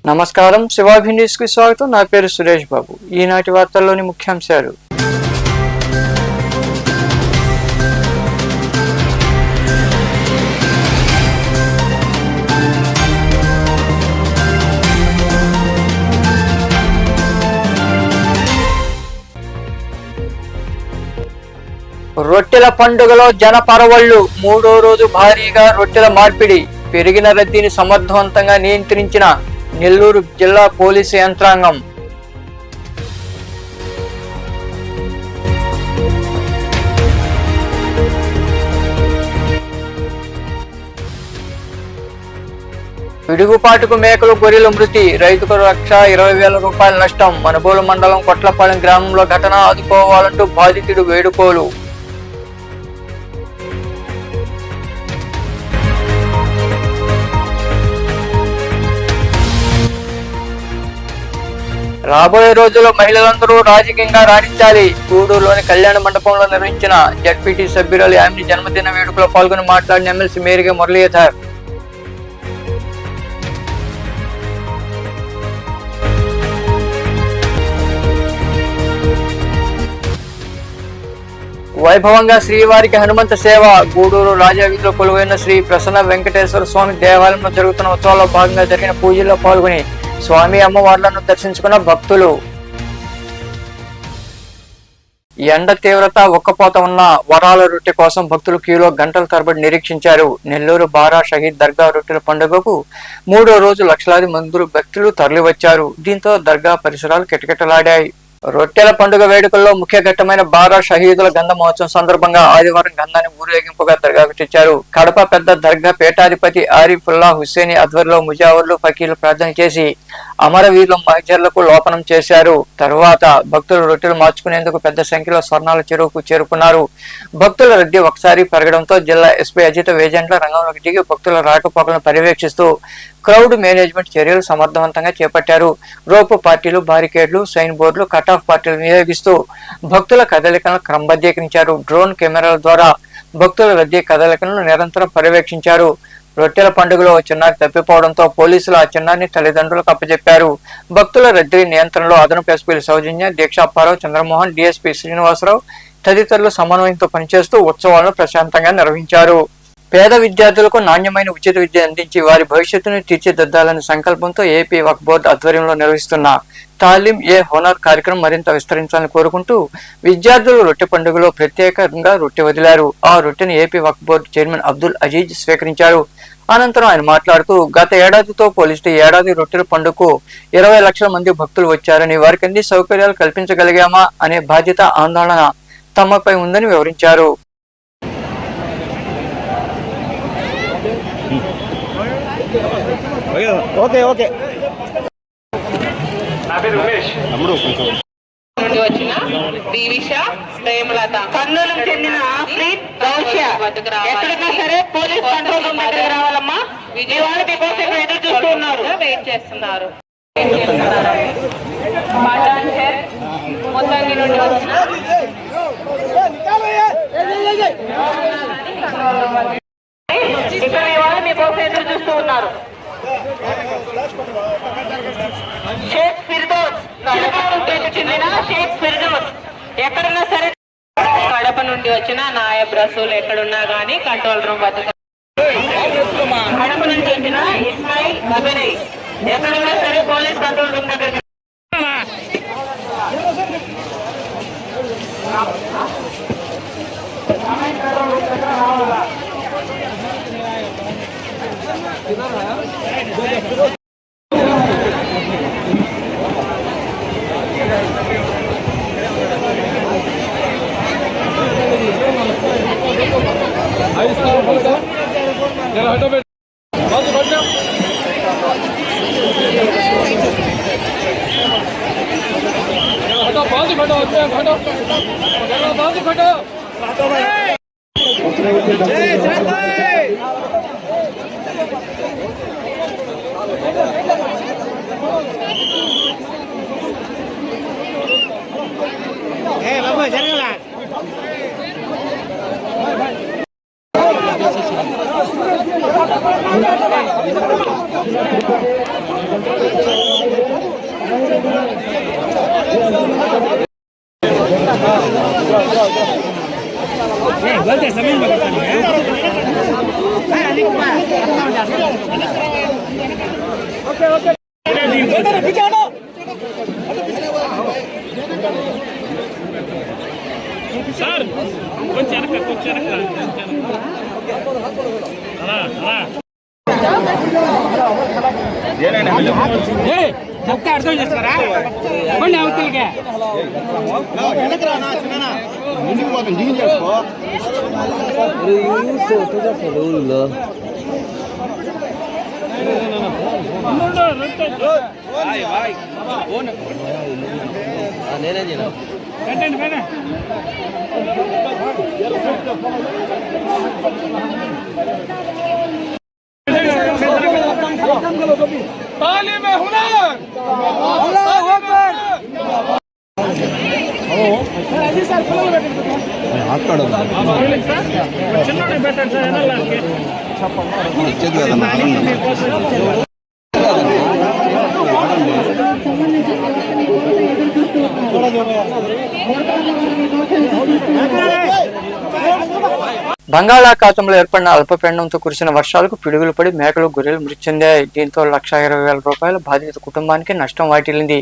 నమస్కారం, శివాభి న్యూస్ కి స్వాగతం. నా పేరు సురేష్ బాబు. ఈనాటి వార్తల్లోని ముఖ్యాంశాలు. రొట్టెల పండుగలో జనపరవళ్లు. మూడో రోజు భారీగా రొట్టెల మార్పిడి. పెరిగిన రద్దీని సమర్థవంతంగా నియంత్రించిన నెల్లూరు జిల్లా పోలీసు యంత్రాంగం. పిడుగుపాటుకు మేకలు గొర్రెల మృతి. రైతుకు 1,20,000 రూపాయల నష్టం. మనుబోలు మండలం కొట్లపాలెం గ్రామంలో ఘటన. ఆదుకోవాలంటూ బాధితుడు వేడుకోలు. రాబోయే రోజుల్లో మహిళలందరూ రాజకీయంగా రాణించాలి. గూడూరులోని కళ్యాణ మండపంలో నిర్వహించిన జడ్పీటీ సభ్యురాలు యామిని జన్మదిన వేడుకలో పాల్గొని మాట్లాడిన ఎమ్మెల్సీ మేరిగే మురళీధర్. వైభవంగా శ్రీవారికి హనుమంత సేవ. గూడూరు రాజావీధిలో కొలువైన శ్రీ ప్రసన్న వెంకటేశ్వర స్వామి దేవాలయంలో జరుగుతున్న ఉత్సవాల్లో భాగంగా జరిగిన పూజల్లో పాల్గొని స్వామి అమ్మవార్లను దర్శించుకున్న భక్తులు. ఎండ తీవ్రత ఒక్కపోత ఉన్న వరాల రొట్టె కోసం భక్తులు క్యూలో గంటల తరబడి నిరీక్షించారు. నెల్లూరు బారా షహీద్ దర్గా రొట్టెల పండుగకు మూడో రోజు లక్షలాది మంది భక్తులు తరలివచ్చారు. దీంతో దర్గా పరిసరాలు కిటకిటలాడాయి. రొట్టెల పండుగ వేడుకల్లో ముఖ్య ఘట్టమైన బారా షహీదుల గంధ మహోత్సవం సందర్భంగా ఆదివారం గంధాన్ని ఊరేగింపుగా దర్గాకు తెచ్చారు. కడప పెద్ద దర్గా పీఠాధిపతి ఆరిఫుల్లా హుస్సేని ఆధ్వర్యంలో ముజావర్లు ఫకీర్లు ప్రార్థన చేసి అమరవీరుల మహజర్లకు లోపనం చేశారు. తరువాత భక్తులు రొట్టెలు మార్చుకునేందుకు పెద్ద సంఖ్యలో స్వర్ణాల చెరువుకు చేరుకున్నారు. భక్తుల రద్దీ ఒకసారి పెరగడంతో జిల్లా ఎస్పీ అజిత వేజెంట్ల రంగంలోకి దిగి భక్తుల రాకపోకలను పర్యవేక్షిస్తూ క్రౌడ్ మేనేజ్మెంట్ చర్యలు సమర్థవంతంగా చేపట్టారు. రోపు పార్టీలు, బారికేడ్లు, సైన్ బోర్డులు, కట్ ఆఫ్ పార్టీలు వినియోగిస్తూ భక్తుల కదలికలను క్రమబద్ధీకరించారు. డ్రోన్ కెమెరాల ద్వారా భక్తుల రద్దీ కదలికలను నిరంతరం పర్యవేక్షించారు. రొట్టెల పండుగలో చిన్నారి తప్పిపోవడంతో పోలీసులు ఆ చిన్నారిని తల్లిదండ్రులకు అప్పచెప్పారు. భక్తుల రద్దీ నియంత్రణలో అదనపు ఎస్పీలు సౌజన్య, దీక్షాప్పారావు, చంద్రమోహన్, డిఎస్పీ శ్రీనివాసరావు తదితరులు సమన్వయంతో పనిచేస్తూ ఉత్సవాలను ప్రశాంతంగా నిర్వహించారు. పేద విద్యార్థులకు నాణ్యమైన ఉచిత విద్య అందించి వారి భవిష్యత్తును తీర్చిదిద్దాలనే సంకల్పంతో ఏపీ వక్ఫ్ బోర్డు ఆధ్వర్యంలో నిర్వహిస్తున్న తాలీం ఏ హునర్ కార్యక్రమం మరింత విస్తరించాలని కోరుకుంటూ విద్యార్థులు రొట్టె పండుగలో ప్రత్యేకంగా రొట్టె వదిలారు. ఆ రొట్టెను ఏపీ వక్ఫ్ బోర్డు చైర్మన్ అబ్దుల్ అజీజ్ స్వీకరించారు. అనంతరం ఆయన మాట్లాడుతూ గత ఏడాదితో పోలిస్తే ఏడాది రొట్టెల పండుగకు 20 లక్షల మంది భక్తులు వచ్చారని, వారికి అన్ని సౌకర్యాలు కల్పించగలిగామా అనే బాధ్యత, ఆందోళన తమపై ఉందని వివరించారు. వచ్చిన దీవిష ప్రేమలత, కర్నూలు చెందిన ఎక్కడన్నా సరే పోలీస్ కంట్రోల్ రూమ్ దగ్గర రావాలమ్మా. విజయవాడ మీకోసం ఎదురు చూస్తూ ఉన్నారు, వెయిట్ చేస్తున్నారు. మొత్తానికి నుండి వచ్చిన ఇక్కడ వాళ్ళు మీకోసం ఎదురు చూస్తూ ఉన్నారు. షేక్ ఫిర్దౌస్, చెందిన షేక్ ఫిర్దౌస్ ఎక్కడున్నా సరే, కడప నుండి వచ్చిన నాయబ్ రసూల్ ఎక్కడున్నా గానీ కంట్రోల్ రూమ్ వద్ద, కడప నుంచి వచ్చిన ఇస్మాయిల్ అభినయ్ ఎక్కడున్నా సరే పోలీస్ కంట్రోల్ రూమ్ దగ్గర. సార్ కొంచెం అర్థం చేస్తారా అవతలికే तालीम हुनर अल्लाहू अकबर చిన్నోడే పెట్టండి సార్ ఎనలాకి బంగాళాఖాతంలో ఏర్పడిన అల్పపీడనంతో కురిసిన వర్షాలకు పిడుగులు పడి మేకలు గొర్రెలు మృతి చెందాయి. దీంతో 1,20,000 రూపాయల బాధిత కుటుంబానికి నష్టం వాటిల్లింది.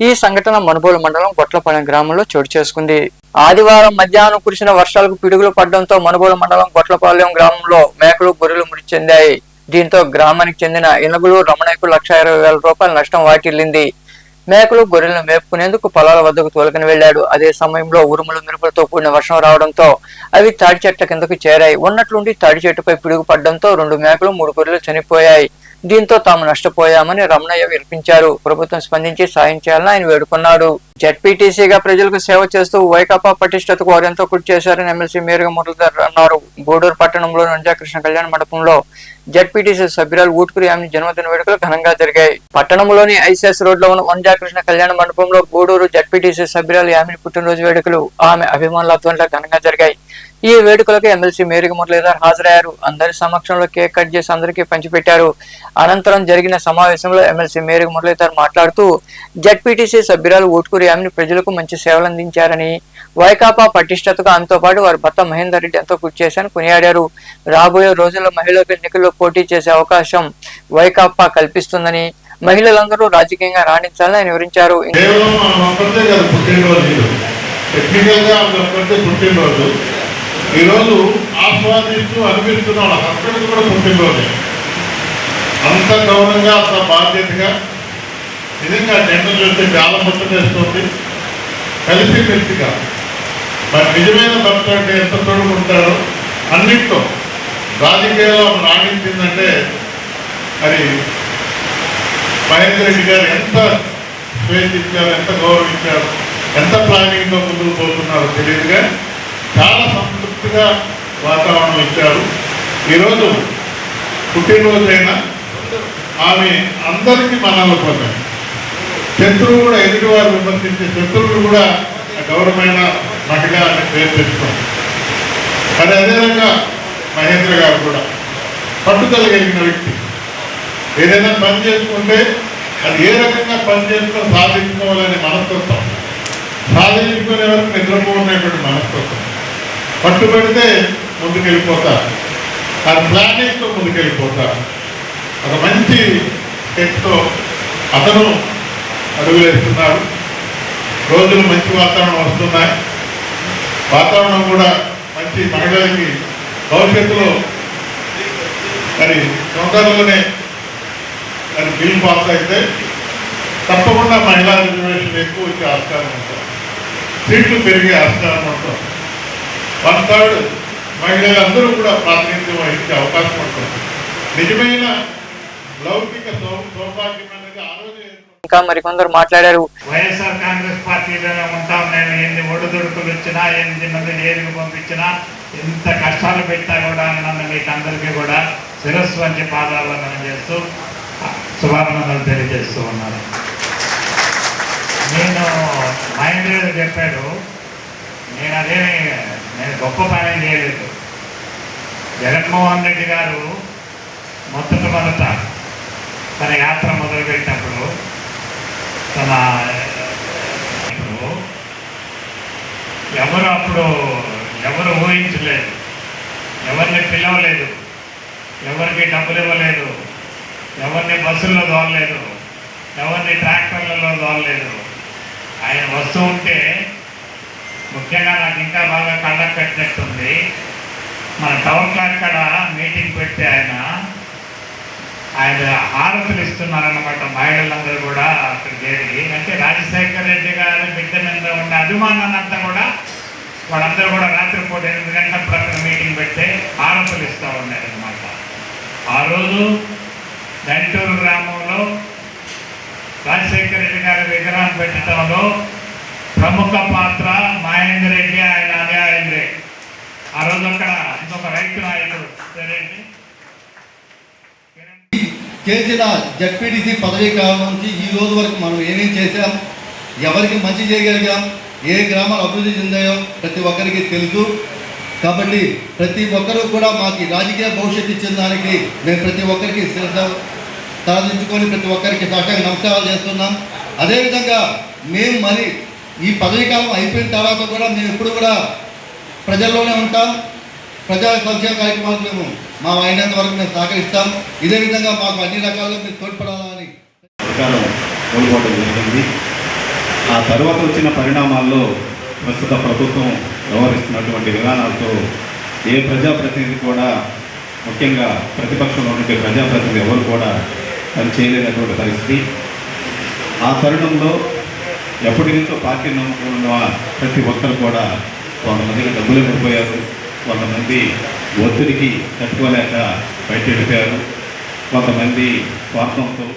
ఈ సంఘటన మనుబోలు మండలం గొట్లపాలెం గ్రామంలో చోటు చేసుకుంది. ఆదివారం మధ్యాహ్నం కురిసిన వర్షాలకు పిడుగులు పడడంతో మనుబోలు మండలం గొట్లపాలెం గ్రామంలో మేకలు గొర్రెలు మృతి చెందాయి. దీంతో గ్రామానికి చెందిన ఇనగులు రమణయ్యకు 1,20,000 రూపాయల నష్టం వాటిల్లింది. మేకలు గొర్రెలను మేపుకునేందుకు పొలాల వద్దకు తోలుకుని వెళ్లాడు. అదే సమయంలో ఉరుములు మెరుపులతో కూడిన వర్షం రావడంతో అవి తాడి చెట్ల కిందకు చేరాయి. ఉన్నట్లుండి తాడి చెట్టుపై పిడుగు పడడంతో 2 మేకలు 3 గొర్రెలు చనిపోయాయి. దీంతో తాము నష్టపోయామని రమణయ్య వినిపించారు. ప్రభుత్వం స్పందించి సాయం చేయాలని ఆయన వేడుకున్నాడు. జెడ్పీటీసీగా ప్రజలకు సేవ చేస్తూ వైకాపా పటిష్టతకు వారెంతో కృషి చేశారని ఎమ్మెల్సీ మేరుగ మురళీధర్ అన్నారు. గూడూరు పట్టణంలోని వంజాకృష్ణ కళ్యాణ మండపంలో జెడ్పీటీసీ సభ్యురాలు ఊటుకురి ఆమె జన్మదిన వేడుకలు ఘనంగా జరిగాయి. పట్టణంలోని ఐసీఎస్ రోడ్ లో ఉన్న వంజాకృష్ణ కళ్యాణ మండపంలో గూడూరు జెడ్పీటీసీ సభ్యురాలు ఆమె పుట్టినరోజు వేడుకలు ఆమె అభిమానులతో ఘనంగా జరిగాయి. ఈ వేడుకలకు ఎమ్మెల్సీ మేరుగ మురళీధర్ హాజరయ్యారు. అందరి సమక్షంలో కేక్ కట్ చేసి అందరికీ పంచిపెట్టారు. అనంతరం జరిగిన సమావేశంలో ఎమ్మెల్సీ మేరుగ మురళీధర్ మాట్లాడుతూ జెడ్పీటీసీ సభ్యురాలు ఊటుకురి ఆమె ప్రజలకు మంచి సేవలు అందించారని, వైకాపా పటిష్టతకు ఆమెతో పాటు వారి భర్త మహేందర్ రెడ్డి ఎంతో కృషి చేశారని కొనియాడారు. రాబోయే రోజుల్లో మహిళలకు ఎన్నికల్లో పోటీ చేసే అవకాశం వైకాపా కల్పిస్తుందని, మహిళలందరూ రాజకీయంగా రాణించాలని ఆయన వివరించారు. ఈరోజు ఆస్వాదిస్తూ అనిపిస్తున్న వాళ్ళ హస్బెండ్ కూడా పుట్టినరోజు. అంత గౌరవంగా అంత బాధ్యతగా నిజంగా జెండర్ చూస్తే చాలా ముట్టేస్తుంది. కలిసి మెలిసిగా మరి నిజమైన భర్త అంటే ఎంత తోడుకుంటారో అన్నింటితో రాజకీయాల్లో రాణించిందంటే మరి మహేందర్ రెడ్డి గారు ఎంత స్వేచ్ఛ ఇచ్చారు, ఎంత గౌరవించారు, ఎంత ప్లానింగ్తో ముందుకు పోతున్నారో తెలియదుగా చాలా సంతృప్తిగా వాతావరణం ఇచ్చారు. ఈరోజు పుట్టినరోజైనా ఆమె అందరికీ మన్ననలు పొందారు. శత్రువు కూడా ఎదుటివారు విమర్శించే శత్రువులు కూడా గౌరవమైన మహిళ అని పేరు తెచ్చుకోండి. కానీ అదేవిధంగా మహేంద్ర గారు కూడా పట్టుదల కలిగిన వ్యక్తి. ఏదైనా పని చేసుకుంటే అది ఏ రకంగా పని చేసుకొని సాధించుకోవాలనే మనస్తత్వం, సాధించుకునే వరకు నిద్రపోనేటువంటి మనస్తత్వం. పట్టుబడితే ముందుకెళ్ళిపోతారు, అది ప్లానింగ్తో ముందుకెళ్ళిపోతారు. ఒక మంచి స్టెప్తో అతను అడుగులేస్తున్నారు. రోజులు మంచి వాతావరణం వస్తున్నాయి. వాతావరణం కూడా మంచి మహిళలకి భవిష్యత్తులో మరి తొందరలోనే అది బిల్ పాస్ అయితే తప్పకుండా మహిళా రిజర్వేషన్ ఎక్కువ వచ్చే ఆస్కారం ఉంటుంది, సీట్లు పెరిగే ఆస్కారం ఉంటుంది. 1/3 మహిళలందరూ కూడా ప్రాతినిధ్యం వహించే అవకాశం ఉంటుంది. నిజమైన లౌకిక సౌభాగ్యం అనేది ఆ రోజు. ఇంకా మరికొందరు మాట్లాడారు. వైఎస్ఆర్ కాంగ్రెస్ పార్టీలోనే ఉంటాం. నేను ఎన్ని ఒడిదుడుకులు వచ్చినా, ఎన్ని మంది ఏరుగు పంపించినా, ఎంత కష్టాలు పెట్టా కూడా నన్ను మీకు అందరికీ కూడా శిరస్సు వంచి పాదాలను చేస్తూ శుభాభినందనలు తెలియజేస్తూ ఉన్నాను. నేను మహేంద్ర చెప్పాడు, నేను గొప్ప పని చేయలేదు. జగన్మోహన్ రెడ్డి గారు మొదట తన యాత్ర మొదలుపెట్టినప్పుడు ఎవరు ఊహించలేదు, ఎవరిని పిలవలేదు, ఎవరికి డబ్బులు ఇవ్వలేదు, ఎవరిని బస్సుల్లో దోలలేదు, ఎవరిని ట్రాక్టర్లలో దోలలేదు. ఆయన వస్తూ ఉంటే ముఖ్యంగా నాకు ఇంకా బాగా కళ్ళకు కట్టినట్టుంది. మన టౌన్ క్లాక్ కాడ మీటింగ్ పెట్టి ఆయన హారతులు ఇస్తున్నారన్నమాట. మహిళలందరూ కూడా అక్కడ చేరి, అంటే రాజశేఖర రెడ్డి గారి బిడ్డ మీద ఉన్న అభిమానాన్నంతా కూడా వాళ్ళందరూ కూడా రాత్రిపూట 8 గంటల ప్రకారం మీటింగ్ పెట్టి హారతులు ఇస్తూ ఉన్నారన్నమాట. ఆ రోజు దంటూరు గ్రామంలో రాజశేఖర రెడ్డి గారి విగ్రహం పెట్టడంలో ప్రముఖ పాత్ర మహేందర్ రెడ్డి, ఆయన అన్యాయందే. ఆ రోజు అక్కడ ఇంకొక రైతు నాయకుడు చేసిన జడ్పీటీసీ పదవీ కాలం నుంచి ఈ రోజు వరకు మనం ఏమేం చేశాం, ఎవరికి మంచి చేయగలిగాం, ఏ గ్రామాలు అభివృద్ధి చెందాయో ప్రతి ఒక్కరికి తెలుసు. కాబట్టి ప్రతి ఒక్కరూ కూడా మాకు రాజకీయ భవిష్యత్తు ఇచ్చిన దానికి మేము ప్రతి ఒక్కరికి తలదించుకొని ప్రతి ఒక్కరికి సాక్షాత్గా నమస్కారాలు చేస్తున్నాం. అదేవిధంగా మేము మరి ఈ పదవీ కాలం అయిపోయిన తర్వాత కూడా మేము ఎప్పుడు కూడా ప్రజల్లోనే ఉంటాం. ప్రజా సంక్షేమ కార్యక్రమాలు మేము మా అయినంత వరకు మేము సహకరిస్తాం. ఇదే విధంగా మాకు అన్ని రకాలుగా మీరు తోడ్పడాలని కోల్పోవడం జరిగింది. ఆ తర్వాత వచ్చిన పరిణామాల్లో ప్రస్తుత ప్రభుత్వం వ్యవహరిస్తున్నటువంటి విధానాలతో ఏ ప్రజాప్రతినిధి కూడా, ముఖ్యంగా ప్రతిపక్షంలో ఉండే ప్రజాప్రతినిధి ఎవరు కూడా పని చేయలేనటువంటి పరిస్థితి. ఆ తరుణంలో ఎప్పటి నుంచో పార్టీని నమ్ముకున్న ప్రతి ఒక్కరు కూడా కొంతమందికి డబ్బులు ఇవ్వకపోయారు, కొంతమంది ఒత్తిడికి తట్టుకోలేక బయట వెళ్ళిపోయారు, కొంతమంది స్వార్థంతో.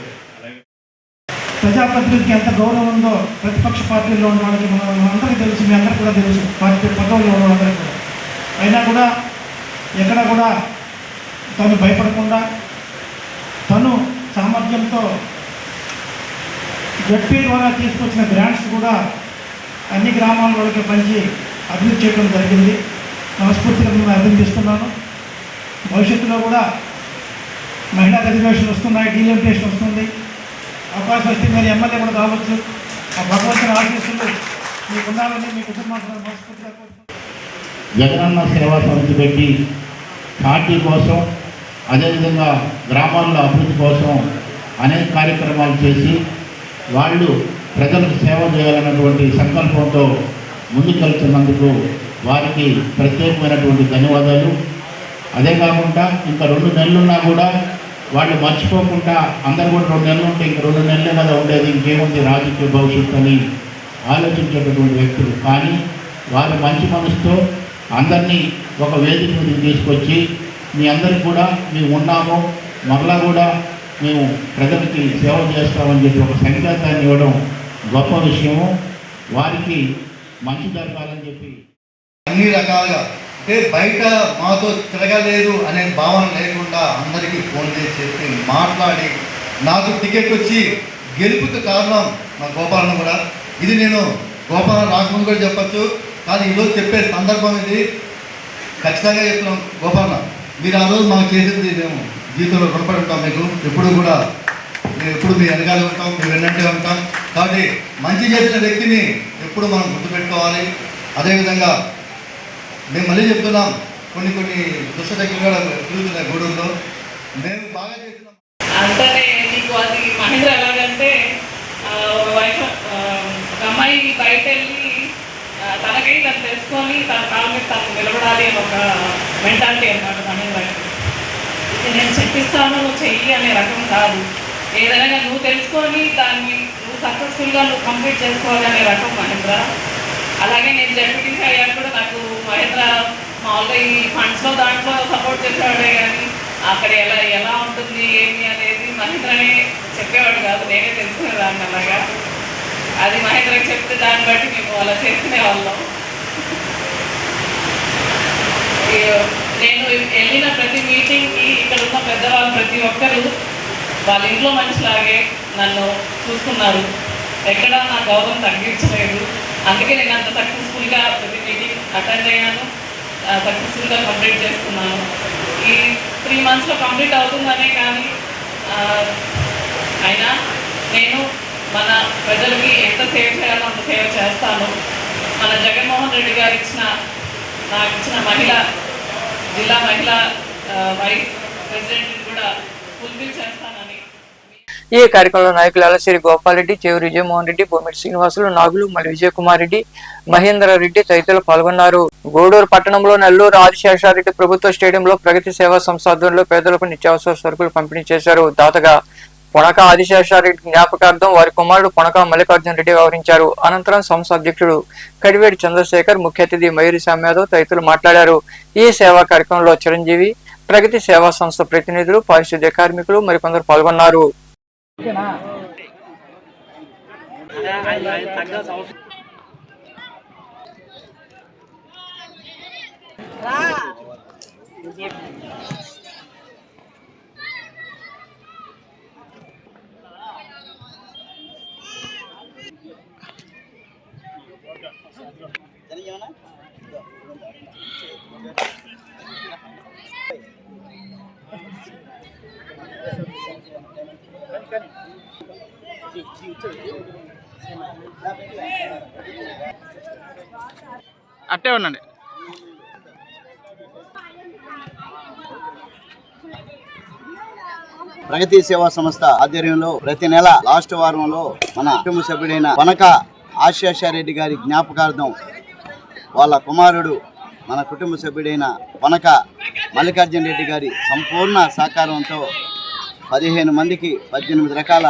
ప్రజాప్రతినిధికి ఎంత గౌరవం ఉందో ప్రతిపక్ష పార్టీల్లో ఉన్న వాళ్ళకి అందరికీ తెలుసు, మీ అందరికీ కూడా తెలుసు, పార్టీ పదవుల్లో ఉన్న వాళ్ళందరికీ కూడా. అయినా కూడా ఎక్కడ కూడా తను భయపడకుండా తను సామర్థ్యంతో జడ్పీ ద్వారా తీసుకొచ్చిన గ్రాంట్స్ కూడా అన్ని గ్రామాల వాళ్ళకి పంచి అభివృద్ధి చేయడం జరిగింది. మనస్ఫూర్తిగా మేము అభినందిస్తున్నాను. భవిష్యత్తులో కూడా మహిళా రిజర్వేషన్ వస్తున్నాయి, డీలిమిటేషన్ వస్తుంది, అవకాశం వస్తే మీరు ఎమ్మెల్యే కూడా కావచ్చు. ఆ భగవంతుని ఆశీస్సులు మీకు ఉండాలని మీ కుటుంబాన్ని మనస్ఫూర్తిగా కోరుకుంటున్నాను. జగనన్న సేవా సమితి పెట్టి పార్టీ కోసం, అదేవిధంగా గ్రామాల్లో అభివృద్ధి కోసం అనేక కార్యక్రమాలు చేసి వాళ్ళు ప్రజలకు సేవ చేయాలన్నటువంటి సంకల్పంతో ముందుకెళ్తున్నందుకు వారికి ప్రత్యేకమైనటువంటి ధన్యవాదాలు. అదే కాకుండా ఇంకా 2 నెలలున్నా కూడా వాళ్ళు మర్చిపోకుండా, అందరు కూడా 2 నెలలు ఉంటే ఇంక 2 నెలలే కదా ఉండేది, ఇంకేముంది రాజకీయ భవిష్యత్తు అని ఆలోచించేటటువంటి వ్యక్తులు. కానీ వారు మంచి మనసుతో అందరినీ ఒక వేదిక మీదకి తీసుకొచ్చి మీ అందరికీ కూడా మేము ఉన్నాము, మరలా కూడా మేము ప్రజలకి సేవ చేస్తామని చెప్పి ఒక సంకేతాన్ని ఇవ్వడం గొప్ప విషయము. వారికి మంచి జరగాలని చెప్పి అన్ని రకాలుగా, అంటే బయట మాతో తిరగలేదు అనే భావన లేకుండా అందరికీ ఫోన్ చేసి చెప్పి మాట్లాడి నాకు టికెట్ వచ్చి గెలుపుకి కారణం మా గోపాలను కూడా. ఇది నేను గోపాలను రాకముందు కూడా చెప్పచ్చు, కానీ ఈరోజు చెప్పే సందర్భం ఇది. ఖచ్చితంగా చెప్తున్నాం గోపాలన్న, మీరు ఆ రోజు మాకు చేసింది మేము జీవితంలో రుణపడి ఉంటాం. మీకు ఎప్పుడు కూడా మేము ఎప్పుడు మీ వెనకాల ఉంటాం, మీ వెన్నంటే ఉంటాం. కాబట్టి మంచి చేసిన వ్యక్తిని ఎప్పుడు మనం గుర్తుపెట్టుకోవాలి. అదేవిధంగా మేము మళ్ళీ చెప్తున్నాం, కొన్ని దుష్టశక్తులు కూడా తిరుగుతున్నాయి గూడూరులో. మేము బాగా చేస్తున్నాం. అంతనే నీకు అది మహేంద్ర ఎలాగంటే ఒక అమ్మాయి బయట వెళ్ళి తనకై తను తెలుసుకొని తన కాళ్ళ మీద తను నిలబడాలి అని ఒక మెంటాలిటీ అన్నమాట మహేంద్ర. ఇది నేను చెప్పిస్తాను నువ్వు చెయ్యి అనే రకం కాదు. ఏదైనా నువ్వు తెలుసుకొని దాన్ని నువ్వు సక్సెస్ఫుల్గా నువ్వు కంప్లీట్ చేసుకోవాలి అనే రకం మహేంద్ర. అలాగే నేను జడ్పీటీసీ అయ్యాక కూడా నాకు మహేంద్ర మామూలుగా ఈ ఫండ్స్లో దాంట్లో సపోర్ట్ చేసేవాడే, కానీ అక్కడ ఎలా ఉంటుంది ఏమి అనేది మహేంద్రనే చెప్పేవాడు కాదు, నేనే తెలుసుకునేదాన్ని. అలాగా అది మహేంద్రకి చెప్తే దాన్ని బట్టి మేము అలా చేసుకునే వాళ్ళం. నేను వెళ్ళిన ప్రతి మీటింగ్కి ఇక్కడ ఉన్న పెద్దవాళ్ళు ప్రతి ఒక్కరూ వాళ్ళ ఇంట్లో మనిషిలాగే నన్ను చూసుకున్నారు. ఎక్కడా నా గౌరవం తగ్గించలేదు. అందుకే నేను అంత సక్సెస్ఫుల్గా ప్రతి మీటింగ్ అటెండ్ అయ్యాను, సక్సెస్ఫుల్గా కంప్లీట్ చేసుకున్నాను. ఈ 3 monthsలో కంప్లీట్ అవుతుందనే కానీ అయినా నేను మన ప్రజలకి ఎంత సేవ చేయాలో అంత సేవ చేస్తాను. మన జగన్మోహన్ రెడ్డి గారు నాకు ఇచ్చిన జిల్లా మహిళా వైస్ ప్రెసిడెంట్ కూడా ఫుల్ఫిల్ చేస్తానని. ఈ కార్యక్రమంలో నాయకులు అలసిరి గోపాల్ రెడ్డి, చేవూరి విజయమోహన్ రెడ్డి, బొమ్మిడి శ్రీనివాసులు, నాగులు, మల్లి విజయకుమార్ రెడ్డి, మహేందర్ రెడ్డి తదితరులు పాల్గొన్నారు. గూడూరు పట్టణంలో నెల్లూరు ఆదిశేషారెడ్డి ప్రభుత్వ స్టేడియంలో ప్రగతి సేవా సంస్థ ఆధ్వర్యంలో పేదలకు నిత్యావసర సరుకులు పంపిణీ చేశారు. దాతగా పొనక ఆదిశేషారెడ్డి జ్ఞాపకార్థం వారి కుమారుడు పొనక మల్లికార్జున రెడ్డి వ్యవహరించారు. అనంతరం సంస్థ అధ్యక్షుడు కడివేడి చంద్రశేఖర్, ముఖ్య అతిథి మయూరి శ్యామ్యాదవ్ తదితరులు మాట్లాడారు. ఈ సేవా కార్యక్రమంలో చిరంజీవి, ప్రగతి సేవా సంస్థ ప్రతినిధులు, పారిశుద్ధ్య కార్మికులు మరికొందరు పాల్గొన్నారు. అట్టే ఉండండి. ప్రగతి సేవా సంస్థ ఆధ్వర్యంలో ప్రతి నెల లాస్ట్ వారంలో మన కుటుంబ సభ్యుడైన పొనక ఆశేషారెడ్డి గారి జ్ఞాపకార్థం వాళ్ళ కుమారుడు మన కుటుంబ సభ్యుడైన పొనక మల్లికార్జున రెడ్డి గారి సంపూర్ణ సహకారంతో 15 మందికి 18 రకాల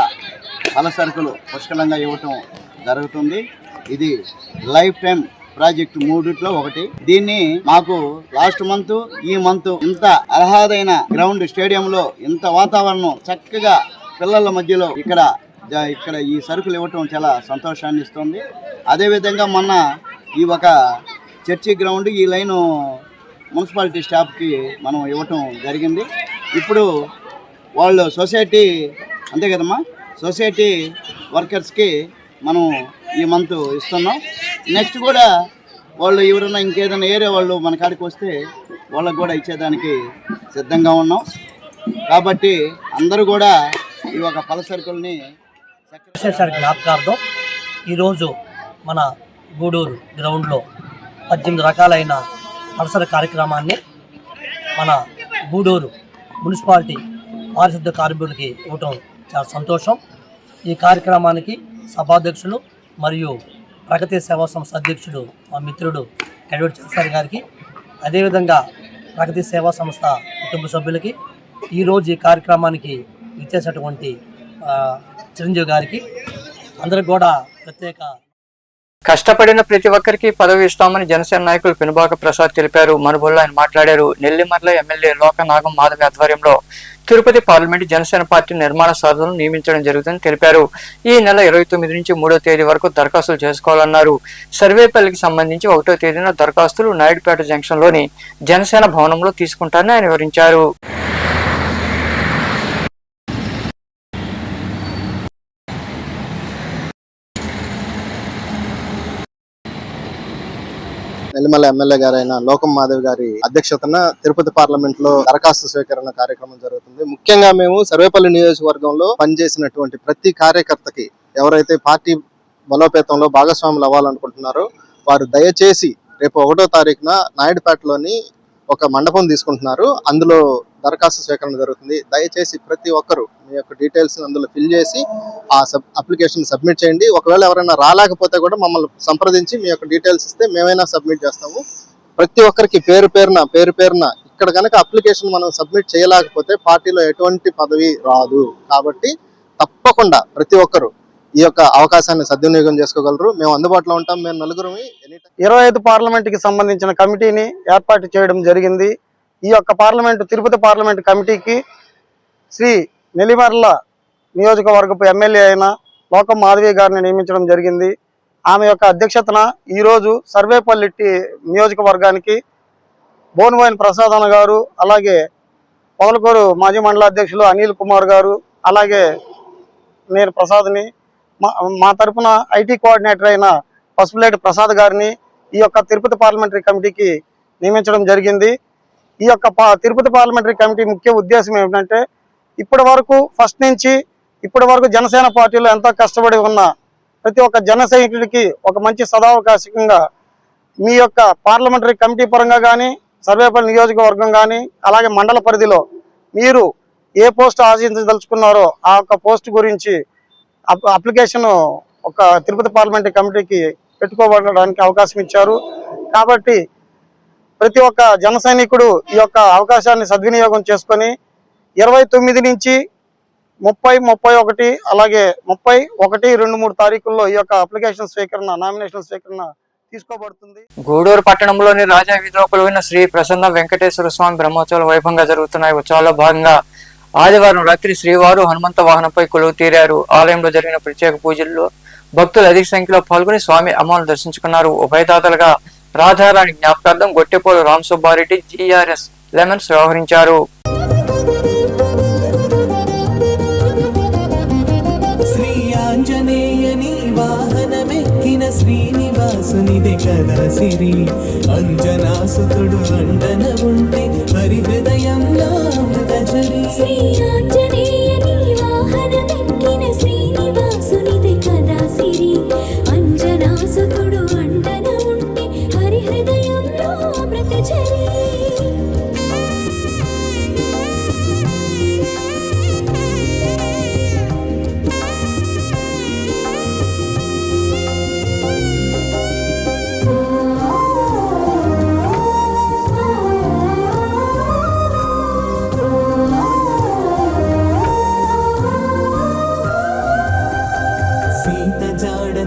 ఫల సరుకులు పుష్కలంగా ఇవ్వటం జరుగుతుంది. ఇది లైఫ్ టైం ప్రాజెక్టు 3లో ఒకటి. దీన్ని మాకు లాస్ట్ మంత్, ఈ మంత్ ఇంత అర్హదైన గ్రౌండ్ స్టేడియంలో ఇంత వాతావరణం చక్కగా పిల్లల మధ్యలో ఇక్కడ ఈ సరుకులు ఇవ్వటం చాలా సంతోషాన్ని ఇస్తుంది. అదేవిధంగా మొన్న ఈ ఒక చర్చి గ్రౌండ్ ఈ లైను మున్సిపాలిటీ స్టాఫ్కి మనం ఇవ్వటం జరిగింది. ఇప్పుడు వాళ్ళు సొసైటీ అంతే కదమ్మా, సొసైటీ వర్కర్స్కి మనం ఈ మంత్ ఇస్తున్నాం. నెక్స్ట్ కూడా వాళ్ళు ఎవరైనా ఇంకేదైనా ఏరియా వాళ్ళు మన కాడికి వస్తే వాళ్ళకు కూడా ఇచ్చేదానికి సిద్ధంగా ఉన్నాం. కాబట్టి అందరూ కూడా ఈ ఒక ఫల సరుకుల్ని జ్ఞాపకార్థం ఈరోజు మన గూడూరు గ్రౌండ్లో 18 రకాలైన అవసర కార్యక్రమాన్ని మన గూడూరు మున్సిపాలిటీ పారిశుద్ధ కార్మికులకి ఇవ్వటం చాలా సంతోషం. ఈ కార్యక్రమానికి సభాధ్యక్షులు మరియు ప్రగతి సేవా సంస్థ అధ్యక్షుడు మా మిత్రుడు కడివేడి చంద్రశేఖర్ గారికి, అదేవిధంగా ప్రగతి సేవా సంస్థ కుటుంబ సభ్యులకి, ఈరోజు ఈ కార్యక్రమానికి ఇచ్చేసినటువంటి చిరంజీవి గారికి అందరికి కూడా ప్రత్యేక. కష్టపడిన ప్రతి ఒక్కరికి పదవి ఇస్తామని జనసేన నాయకులు పెనుబాక ప్రసాద్ తెలిపారు. మనుబోల్లో ఆయన మాట్లాడారు. నెల్లిమర్ల ఎమ్మెల్యే లోకనాగం మాధవి ఆధ్వర్యంలో తిరుపతి పార్లమెంటు జనసేన పార్టీ నిర్మాణ సాధనను నియమించడం జరుగుతుందని తెలిపారు. ఈ నెల 29 నుంచి 3వ తేదీ వరకు దరఖాస్తులు చేసుకోవాలన్నారు. సర్వేపల్లికి సంబంధించి 1వ తేదీన దరఖాస్తులు నాయుడుపేట జంక్షన్లోని జనసేన భవనంలో తీసుకుంటారని ఆయన వివరించారు. నెల్లిమల్ల ఎమ్మెల్యే గారైన లోకం మాధవ్ గారి అధ్యక్షతన తిరుపతి పార్లమెంట్ లో దరఖాస్తు స్వీకరణ కార్యక్రమం జరుగుతుంది. ముఖ్యంగా మేము సర్వేపల్లి నియోజకవర్గంలో పనిచేసినటువంటి ప్రతి కార్యకర్తకి ఎవరైతే పార్టీ బలోపేతంలో భాగస్వాములు అవ్వాలనుకుంటున్నారో వారు దయచేసి రేపు 1వ తారీఖున నాయుడుపేటలోని ఒక మండపం తీసుకుంటున్నారు. అందులో దరఖాస్తు స్వీకరణ జరుగుతుంది. దయచేసి ప్రతి ఒక్కరు మీ యొక్క డీటెయిల్స్ అందులో ఫిల్ చేసి ఆ అప్లికేషన్ సబ్మిట్ చేయండి. ఒకవేళ ఎవరైనా రాలేకపోతే కూడా మమ్మల్ని సంప్రదించి మీ యొక్క డీటెయిల్స్ ఇస్తే మేమైనా సబ్మిట్ చేస్తాము. ప్రతి ఒక్కరికి పేరు పేరున ఇక్కడ కనుక అప్లికేషన్ మనం సబ్మిట్ చేయలేకపోతే పార్టీలో ఎటువంటి పదవి రాదు. కాబట్టి తప్పకుండా ప్రతి ఒక్కరు ఈ యొక్క అవకాశాన్ని సద్వినియోగం చేసుకోగలరు. మేము అందుబాటులో ఉంటాం. మేము నలుగురమే 25 పార్లమెంటుకి సంబంధించిన కమిటీని ఏర్పాటు చేయడం జరిగింది. ఈ యొక్క తిరుపతి పార్లమెంటు కమిటీకి శ్రీ నెల్లిమర్ల నియోజకవర్గపు ఎమ్మెల్యే అయిన లోకం మాధవి గారిని నియమించడం జరిగింది. ఆమె యొక్క అధ్యక్షతన ఈరోజు సర్వేపల్లి నియోజకవర్గానికి బోనుబోయిన ప్రసాద్ అన్న గారు, అలాగే పొదలకూరు మాజీ మండల అధ్యక్షులు అనిల్ కుమార్ గారు, అలాగే నేను ప్రసాద్ని, మా తరఫున ఐటీ కోఆర్డినేటర్ అయిన పసుపులేటి ప్రసాద్ గారిని ఈ యొక్క తిరుపతి పార్లమెంటరీ కమిటీకి నియమించడం జరిగింది. ఈ యొక్క తిరుపతి పార్లమెంటరీ కమిటీ ముఖ్య ఉద్దేశం ఏమిటంటే, ఇప్పటి వరకు ఫస్ట్ నుంచి ఇప్పటి వరకు జనసేన పార్టీలో ఎంతో కష్టపడి ఉన్న ప్రతి ఒక్క జన సైనికుడికి ఒక మంచి సదావకాశంగా మీ యొక్క పార్లమెంటరీ కమిటీ పరంగా కానీ, సర్వేపల్లి నియోజకవర్గం కానీ, అలాగే మండల పరిధిలో మీరు ఏ పోస్ట్ ఆశించదలుచుకున్నారో ఆ యొక్క పోస్ట్ గురించి అప్లికేషన్ ఒక తిరుపతి పార్లమెంటరీ కమిటీకి పెట్టుకోబడడానికి అవకాశం ఇచ్చారు. కాబట్టి ప్రతి ఒక్క జన సైనికుడు ఈ యొక్క అవకాశాన్ని సద్వినియోగం చేసుకొని 29 నుంచి 30, 31 అలాగే 31, 2, 3 తారీఖుల్లో ఈ యొక్క అప్లికేషన్ స్వీకరణ, నామినేషన్ స్వీకరణ తీసుకోబడుతుంది. గూడూరు పట్టణంలోని రాజా వీధిలో కొలువైన శ్రీ ప్రసన్న వెంకటేశ్వర స్వామి బ్రహ్మోత్సవాలు వైభవంగా జరుగుతున్నాయి. ఉత్సవాల్లో భాగంగా ఆదివారం రాత్రి శ్రీవారు హనుమంత వాహనంపై కొలువు తీరారు. ఆలయంలో జరిగిన ప్రత్యేక పూజల్లో భక్తులు అధిక సంఖ్యలో పాల్గొని స్వామి అమ్మను దర్శించుకున్నారు. ఉభయదాతలుగా రాధారాణి జ్ఞాపకార్థం గొట్టెపోలు రామసుబ్బారెడ్డి జిఆర్ఎస్ లెమన్స్ వ్యవహరించారు. శ్రీనివాసునిదే కదా సిరి అంజనాసుతుడు అండన ఉంటే హరి హృదయంలో అమృతజరి శ్రీ ఆంజనేయని వాహనమెక్కిన శ్రీనివాసునిదే కదా సిరి అంజనాసుతుడు అండన ఉంటే హరి హృదయంలో అమృతజరి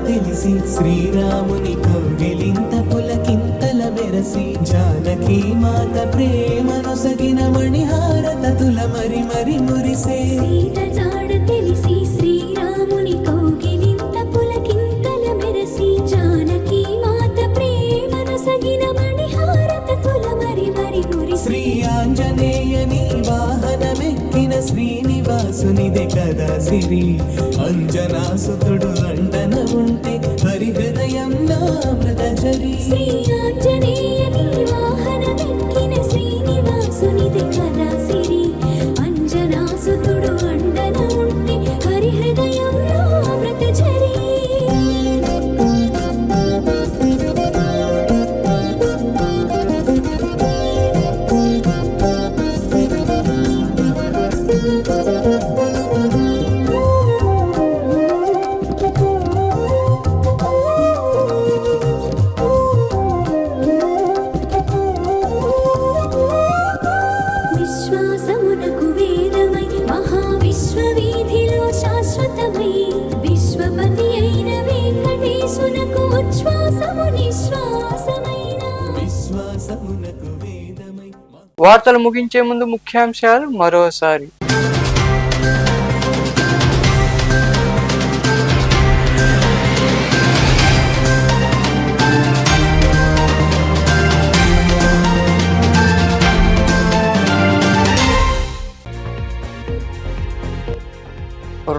తెలిసి శ్రీరాముని కౌగిలింత పులకింతల మెరసి జానకి మాత ప్రేమనొసగిన మణిహారతతుల మరి మరి మురిసే సీత జాడ తెలిసి శ్రీరాముని కౌగిలింత పులకింతల మెరసి జానకి మాత ప్రేమనొసగిన మణిహారతతుల మరి మరి మురిసే శ్రీ ఆంజనేయని వాహనమెక్కిన శ్రీనివాసునిదే కదా సిరి అంజనాసుతుడు అండన ఉంటే హరి హృదయంలో అమృతజరి శ్రీ ఆంజనేయని వాహనమెక్కిన శ్రీనివాసునిదే కదా సిరి అంజనాసుతుడు అండన ఉంటే హరి హృదయంలో అమృతజరి వార్తలు ముగించే ముందు ముఖ్యాంశాలు మరోసారి.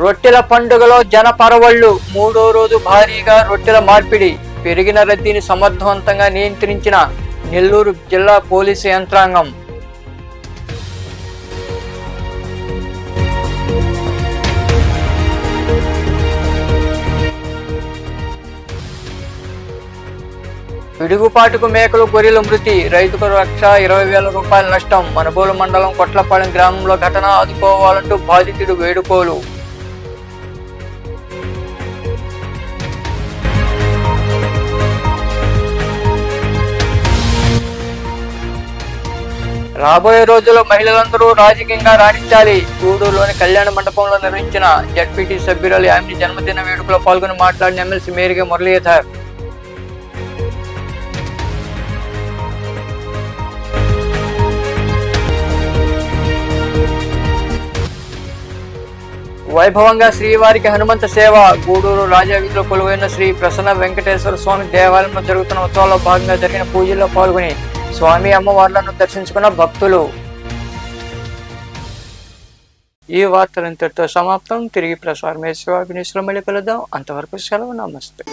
రొట్టెల పండుగలో జన పరవళ్లు. 3వ రోజు భారీగా రొట్టెల మార్పిడి. పెరిగిన రద్దీని సమర్థవంతంగా నియంత్రించిన నెల్లూరు జిల్లా పోలీసు యంత్రాంగం. పిడుగుపాటుకు మేకలు గొర్రెల మృతి. రైతుకు 1,20,000 రూపాయల నష్టం. మనుబోలు మండలం కొట్లపాలెం గ్రామంలో ఘటన. ఆదుకోవాలంటూ బాధితుడు వేడుకోలు. రాబోయే రోజుల్లో మహిళలందరూ రాజకీయంగా రాణించాలి. గూడూరులోని కళ్యాణ మండపంలో నిర్వహించిన జడ్పీటీ సభ్యురాలి ఆమె జన్మదిన వేడుకలో పాల్గొని మాట్లాడిన ఎమ్మెల్సీ మేరిగే మురళీధర్. వైభవంగా శ్రీవారికి హనుమంత సేవ. గూడూరు రాజావీధిలో కొలువైన శ్రీ ప్రసన్న వెంకటేశ్వర స్వామి దేవాలయంలో జరుగుతున్న ఉత్సవాల్లో భాగంగా జరిగిన పూజల్లో పాల్గొని స్వామి అమ్మవార్లను దర్శించుకున్న భక్తులు. ఈ వార్తలు ఇంతటితో సమాప్తం. తిరిగి ప్రసారం మళ్ళీ కలుద్దాం. అంతవరకు సెలవు. నమస్తే.